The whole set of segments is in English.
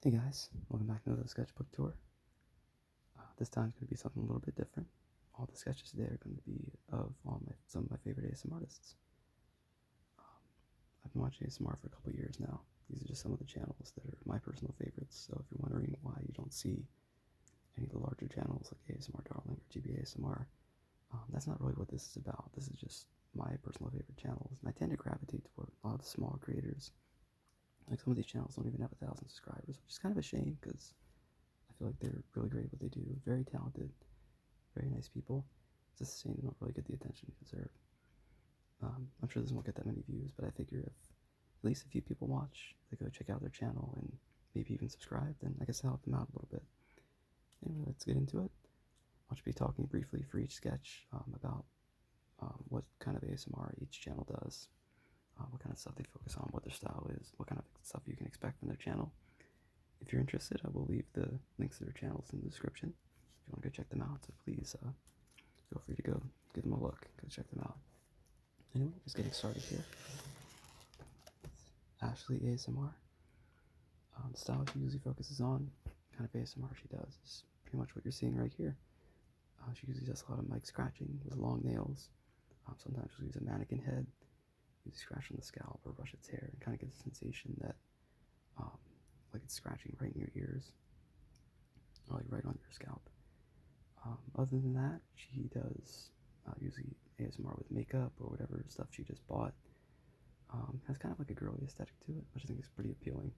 Hey guys, welcome back to another sketchbook tour. This time it's going to be something a little bit different. All the sketches today are going to be of some of my favorite ASMR artists. I've been watching ASMR for a couple years now. These are just some of the channels that are my personal favorites, so if you're wondering why you don't see any of the larger channels like ASMR Darling or GB ASMR, that's not really what this is about. This is just my personal favorite channels, and I tend to gravitate toward a lot of the small creators. Like some of these channels don't even have 1,000 subscribers, which is kind of a shame because I feel like they're really great at what they do. Very talented, very nice people. It's just a shame they don't really get the attention they deserve. I'm sure this won't get that many views, but I figure if at least a few people watch, they go check out their channel and maybe even subscribe, then I guess I'll help them out a little bit. Anyway, let's get into it. I'll just be talking briefly for each sketch about what kind of ASMR each channel does, what kind of stuff they focus on, what their style is, what kind of stuff you can expect from their channel. If you're interested, I will leave the links to their channels in the description if you want to go check them out. So please feel free to go give them a look, go check them out. Anyway, just getting started here. Ashley ASMR. The style she usually focuses on, kind of ASMR she does, is pretty much what you're seeing right here. She usually does a lot of mic scratching with long nails. Sometimes she'll use a mannequin head, usually scratch on the scalp or brush its hair, and kind of get the sensation that like it's scratching right in your ears, or like right on your scalp. Other than that, she does usually ASMR with makeup or whatever stuff she just bought. Has kind of like a girly aesthetic to it, which I think is pretty appealing.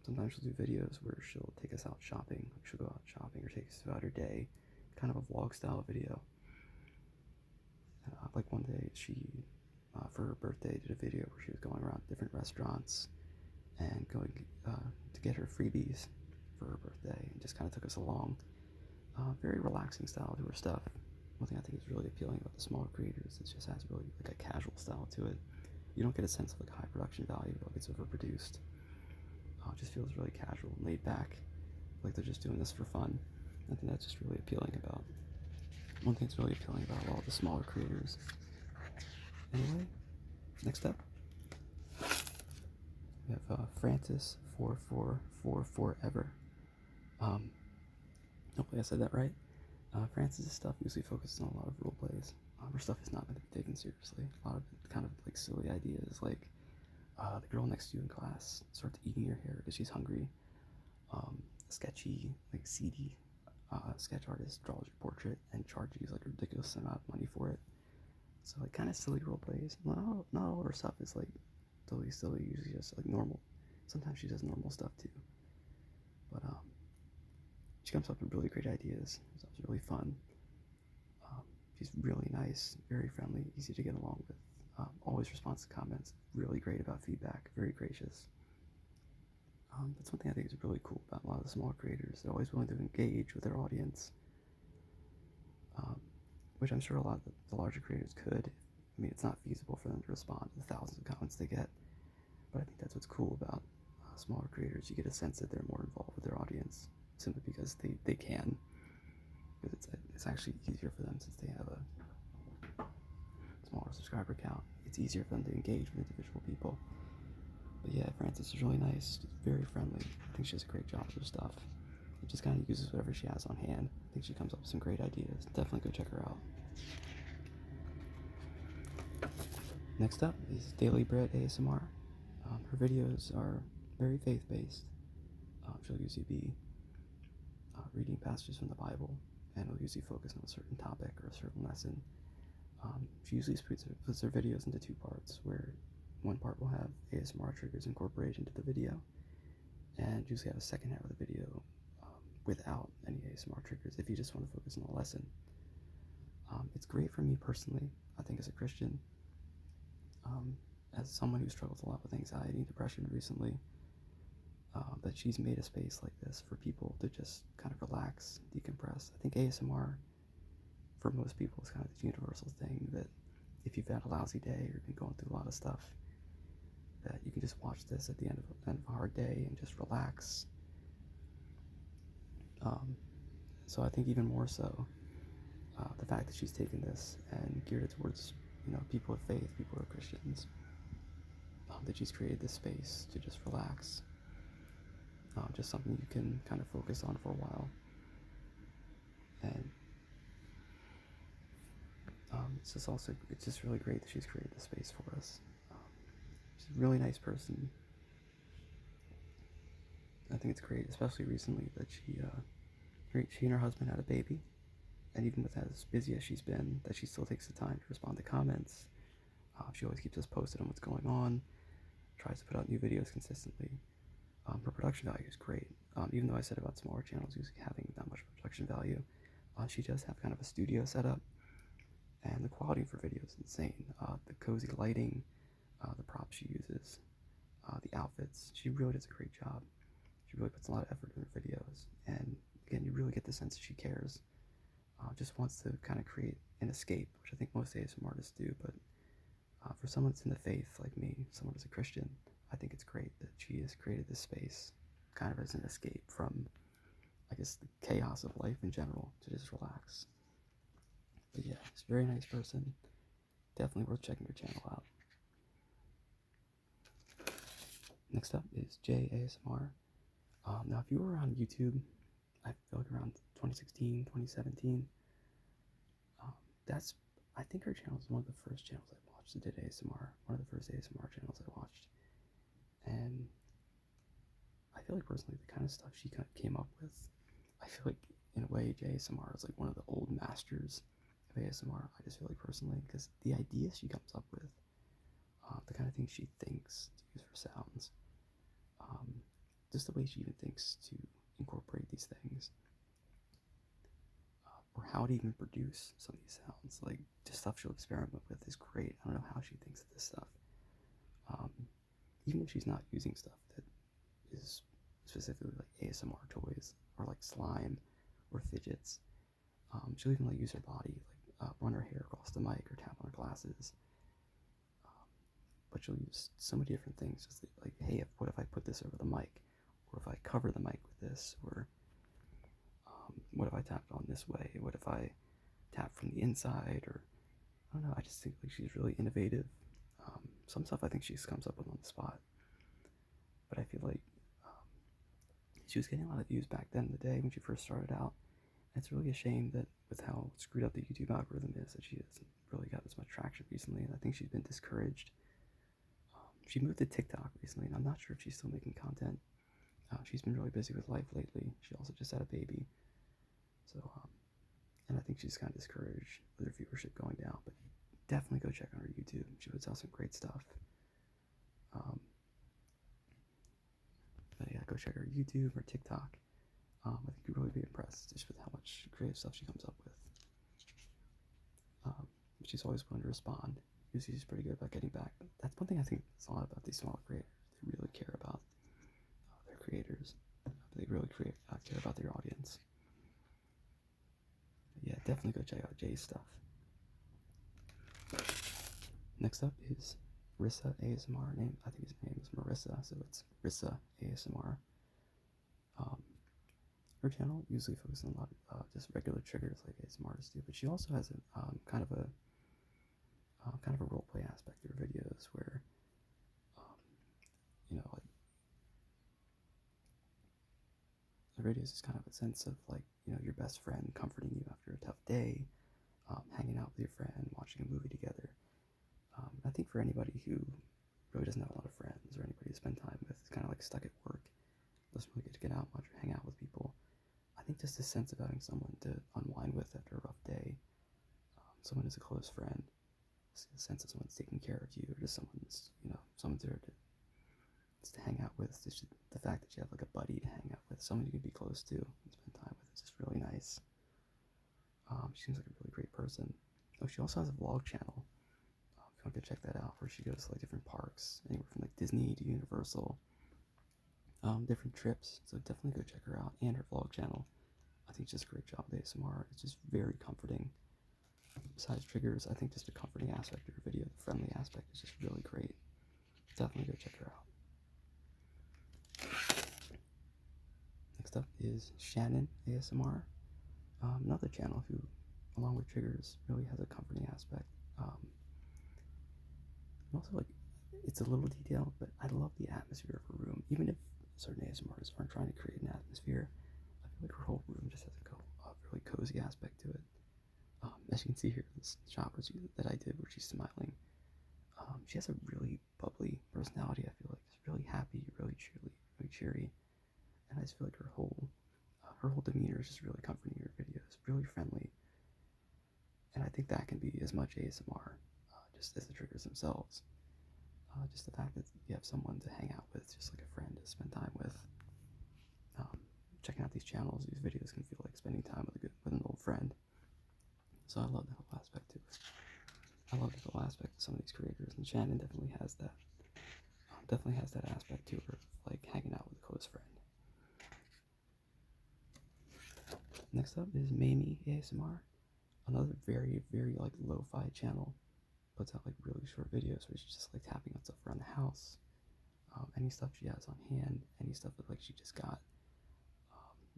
Sometimes she'll do videos where she'll take us out shopping. Like she'll go out shopping or take us throughout her day, kind of a vlog style video. Like one day she, for her birthday, did a video where she was going around different restaurants and going to get her freebies for her birthday, and just kind of took us along. Very relaxing style to her stuff. One thing I think is really appealing about the smaller creators, it just has really like a casual style to it. You don't get a sense of like high production value, like it's overproduced. It just feels really casual and laid back, like they're just doing this for fun. I think that's just really appealing about, one thing that's really appealing about all the smaller creators. Anyway, next up, we have Francis4444ever. Hopefully I said that right. Francis' stuff usually focuses on a lot of role plays. Her stuff is not meant to be taken seriously. A lot of kind of like silly ideas, like the girl next to you in class starts eating your hair because she's hungry. Sketchy, like seedy sketch artist draws your portrait and charges you like a ridiculous amount of money for it. So like kind of silly role plays. Not all of her stuff is like totally silly. Usually just like normal. Sometimes she does normal stuff too. But she comes up with really great ideas. So it's really fun. She's really nice, very friendly, easy to get along with. Always responds to comments. Really great about feedback. Very gracious. That's one thing I think is really cool about a lot of the smaller creators. They're always willing to engage with their audience, which I'm sure a lot of the larger creators could. I mean, it's not feasible for them to respond to the thousands of comments they get, but I think that's what's cool about smaller creators. You get a sense that they're more involved with their audience simply because they can, because it's actually easier for them since they have a smaller subscriber count. It's easier for them to engage with individual people. But yeah, Francis is really nice, very friendly. I think she does a great job with her stuff. She just kind of uses whatever she has on hand. I think she comes up with some great ideas. Definitely go check her out. Next up is Daily Bread ASMR. Her videos are very faith-based. She'll usually be reading passages from the Bible, and will usually focus on a certain topic or a certain lesson. She usually puts her videos into two parts, where one part will have ASMR triggers incorporated into the video, and usually have a second half of the video without any ASMR triggers if you just want to focus on the lesson. It's great for me personally, I think, as a Christian, as someone who struggles a lot with anxiety and depression recently, that she's made a space like this for people to just kind of relax, decompress. I think ASMR, for most people, is kind of the universal thing that if you've had a lousy day or been going through a lot of stuff, that you can just watch this at the end of a hard day and just relax. So I think even more so, the fact that she's taken this and geared it towards, people of faith, people who are Christians, that she's created this space to just relax. just something you can kind of focus on for a while. And it's just really great that she's created this space for us. She's a really nice person. I think it's great, especially recently, that she and her husband had a baby, and even with as busy as she's been, that she still takes the time to respond to comments. She always keeps us posted on what's going on, tries to put out new videos consistently. Her production value is great. Even though I said about smaller channels usually having not much production value, she does have kind of a studio setup, and the quality of her videos is insane. The cozy lighting, the props she uses, the outfits. She really does a great job. She really puts a lot of effort in her videos, and again, you really get the sense that she cares. Just wants to kind of create an escape, which I think most ASMR artists do, but for someone that's in the faith like me, someone who's a Christian, I think it's great that she has created this space kind of as an escape from, I guess, the chaos of life in general, to just relax. But yeah, she's a very nice person. Definitely worth checking her channel out. Next up is Jay ASMR. Now, if you were on YouTube, I feel like around 2016, 2017, I think her channel was one of the first channels I watched that did ASMR. One of the first ASMR channels I watched. And I feel like personally the kind of stuff she kind of came up with, I feel like in a way JSMR is like one of the old masters of ASMR. I just feel like personally, because the ideas she comes up with, the kind of things she thinks to use for sounds, just the way she even thinks to incorporate these things, or how to even produce some of these sounds, like just stuff she'll experiment with is great. I don't know how she thinks of this stuff. Even if she's not using stuff that is specifically like ASMR toys or like slime or fidgets, she'll even like use her body, like run her hair across the mic or tap on her glasses. But she'll use so many different things, just like, hey, what if I put this over the mic, or if I cover the mic with this, or what if I tap it on this way? What if I tap from the inside? Or I don't know. I just think like she's really innovative. Some stuff I think she just comes up with on the spot. But I feel like she was getting a lot of views back then in the day when she first started out. And it's really a shame that with how screwed up the YouTube algorithm is, that she hasn't really got as much traction recently. And I think she's been discouraged. She moved to TikTok recently, and I'm not sure if she's still making content. She's been really busy with life lately. She also just had a baby. So, and I think she's kind of discouraged with her viewership going down. But definitely go check on her YouTube. She puts out some great stuff. But yeah, go check her YouTube or TikTok. I think you'd really be impressed just with how much creative stuff she comes up with. She's always willing to respond. Usually she's pretty good about getting back. But that's one thing I think is a lot about these smaller creators. They really care about their creators. They really care about their audience. But yeah, definitely go check out Jay's stuff. Next up is Rissa ASMR. I think his name is Marissa, so it's Rissa ASMR. Her channel usually focuses on a lot of just regular triggers like ASMR artists do, but she also has a kind of a roleplay aspect to her videos where, like the videos is kind of a sense of like your best friend comforting you after a tough day, hanging out with your friend, watching a movie together. I think for anybody who really doesn't have a lot of friends or anybody to spend time with, is kind of like stuck at work, doesn't really get to get out much or hang out with people. I think just this sense of having someone to unwind with after a rough day, someone who's a close friend, a sense that someone's taking care of you, or just someone's there to hang out with. Just the fact that you have like a buddy to hang out with, someone you can be close to and spend time with, is just really nice. She seems like a really great person. Oh, she also has a vlog channel. If you want to check that out, where she goes to like different parks, anywhere from like Disney to Universal, different trips. So definitely go check her out, and her vlog channel. I think she does a great job with ASMR. It's just very comforting. Besides triggers, I think just the comforting aspect of her video, the friendly aspect, is just really great. Definitely go check her out. Next up is Shannon ASMR, another channel who, along with triggers, really has a comforting aspect. Also, like, it's a little detailed, but I love the atmosphere of her room. Even if certain ASMR artists aren't trying to create an atmosphere. I feel like her whole room just has a really cozy aspect to it. As you can see here, this shot that I did where she's smiling, she has a really bubbly personality. I feel like she's really happy, really cheery, and I just feel like her whole demeanor is just really comforting in her videos, really friendly, and I think that can be as much ASMR just as the triggers themselves. Just the fact that you have someone to hang out with, just like a friend to spend time with. Checking out these channels, these videos can feel like spending time with an old friend. So I love that whole aspect too. I love the whole aspect of some of these creators, and Shannon definitely has that. Definitely has that aspect to her, like hanging out with a close friend. Next up is Mamie ASMR, another very like lo-fi channel. Puts out like really short videos where she's just like tapping on stuff around the house, any stuff she has on hand, any stuff that like she just got.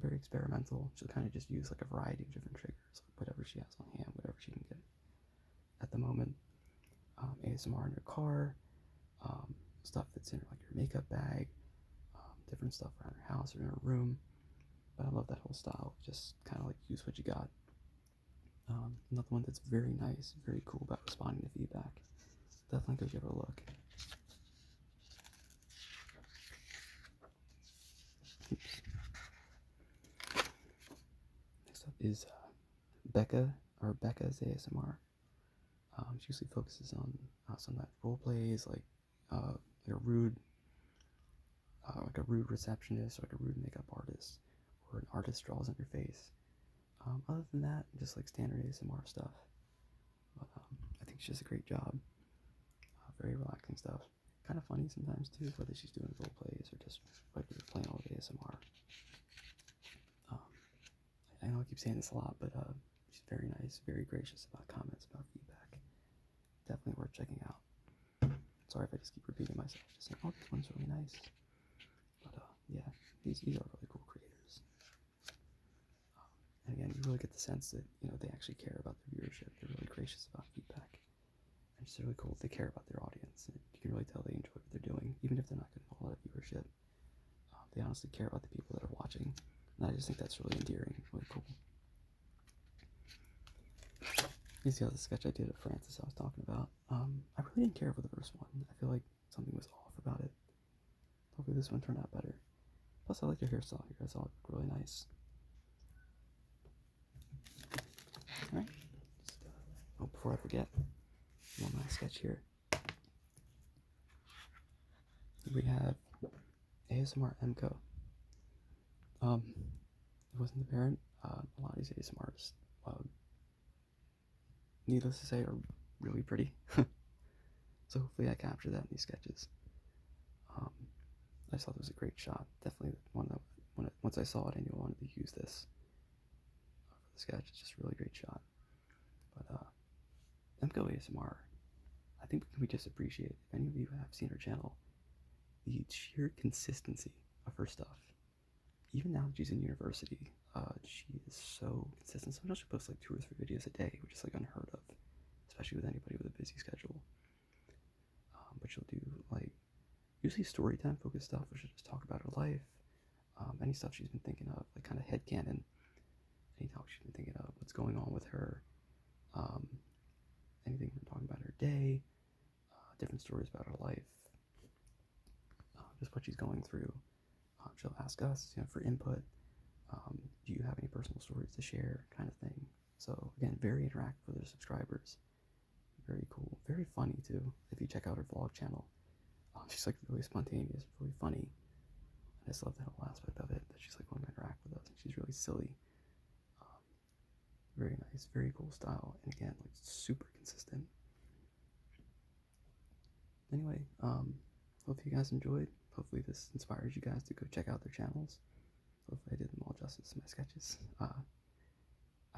Very experimental. She'll kind of just use like a variety of different triggers, like whatever she has on hand, whatever she can get at the moment. ASMR in her car, stuff that's in like her makeup bag, different stuff around her house or in her room. But I love that whole style. Just kind of like use what you got. Another one that's very nice, very cool about responding to feedback. Definitely go give her a look. Oops. Next up is Becca's ASMR. She usually focuses on some of that role plays, like a rude receptionist, or like a rude makeup artist, or an artist draws on your face. Other than that, just like standard ASMR stuff. But I think she does a great job. Very relaxing stuff. Kind of funny sometimes too, whether she's doing role plays or just regular plain old ASMR. I know I keep saying this a lot, but she's very nice, very gracious about comments, about feedback. Definitely worth checking out. Sorry if I just keep repeating myself, just saying, oh, this one's really nice. But yeah, these are really cool creators. And again, you really get the sense that they actually care about their viewership. They're really gracious about feedback. And it's really cool. They care about their audience. And you can really tell they enjoy what they're doing, even if they're not getting a lot of viewership. They honestly care about the people that are watching. And I just think that's really endearing, really cool. You see how the sketch I did of Francis I was talking about? I really didn't care for the first one. I feel like something was off about it. Hopefully this one turned out better. Plus, I like your hairstyle. You guys all look really nice. Alright. Before I forget, one last sketch here. We have ASMR MCO. It wasn't apparent. A lot of these ASMRs, needless to say, are really pretty. So hopefully I captured that in these sketches. I just thought it was a great shot. Definitely one that, once I saw it, I knew I wanted to use this for the sketch. It's just a really great shot. But MCO ASMR, I think we just appreciate, if any of you have seen her channel, the sheer consistency of her stuff. Even now that she's in university, she is so consistent. Sometimes she posts like 2 or 3 videos a day, which is like unheard of, especially with anybody with a busy schedule. But she'll do like usually story time focused stuff, where she'll just talk about her life, any stuff she's been thinking of, like kind of headcanon, any talk she's been thinking of, what's going on with her, anything from talking about her day, different stories about her life, just what she's going through. She'll ask us, for input. Do you have any personal stories to share, kind of thing. So again, very interactive with her subscribers. Very cool, very funny too. If you check out her vlog channel, she's like really spontaneous, really funny. I just love that whole aspect of it, that she's like wanting to interact with us, and she's really silly. Very nice, very cool style, and again, like super consistent. Anyway, hope you guys enjoyed. Hopefully this inspires you guys to go check out their channels. Hopefully I did them all justice in my sketches. I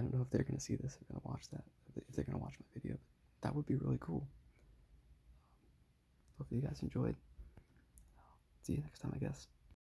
don't know if they're going to see this or going to watch that, if they're going to watch my video, but that would be really cool. Hopefully you guys enjoyed. See you next time, I guess.